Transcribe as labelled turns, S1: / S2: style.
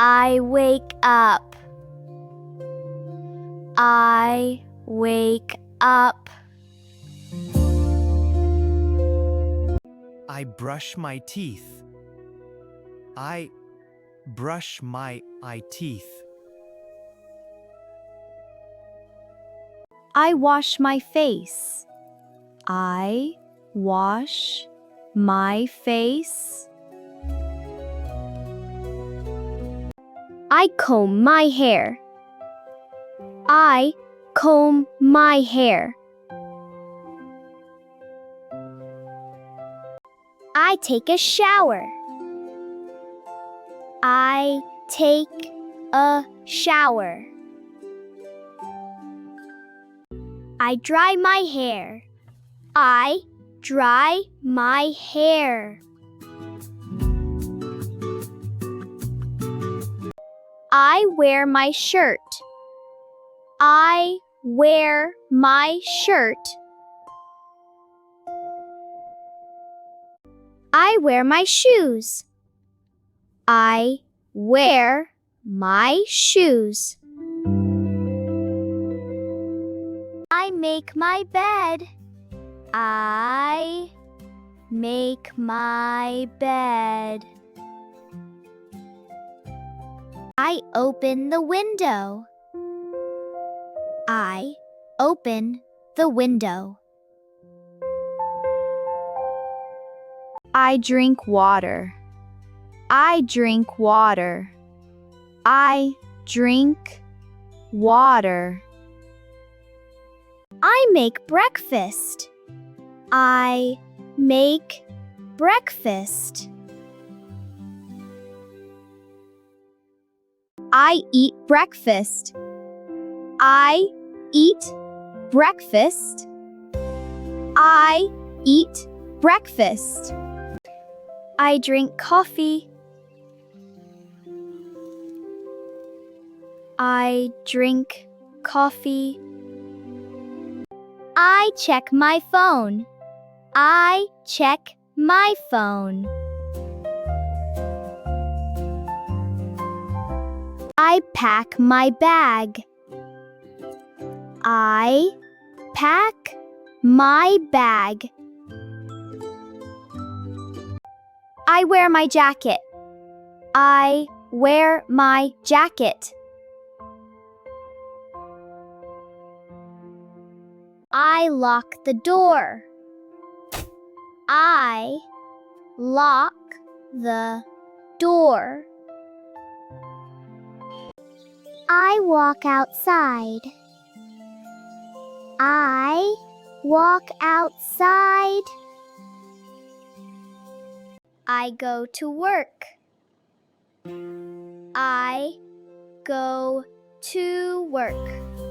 S1: I wake up. I wake up.
S2: I brush my teeth. I brush my teeth.
S1: I wash my face. I wash my face. I comb my hair. I comb my hair. I take a shower. I take a shower. I dry my hair. I dry my hair. I wear my shirt. I wear my shirt. I wear my shoes. I wear my shoes. I make my bed. I make my bed. I open the window. I open the window. I drink water. I drink water. I drink water. I make breakfast. I make breakfast. I eat breakfast. I eat breakfast. I eat breakfast. I drink coffee. I drink coffee. I check my phone. I check my phone. I pack my bag. I pack my bag. I wear my jacket. I wear my jacket. I lock the door. I lock the door. I walk outside. I walk outside. I go to work. I go to work.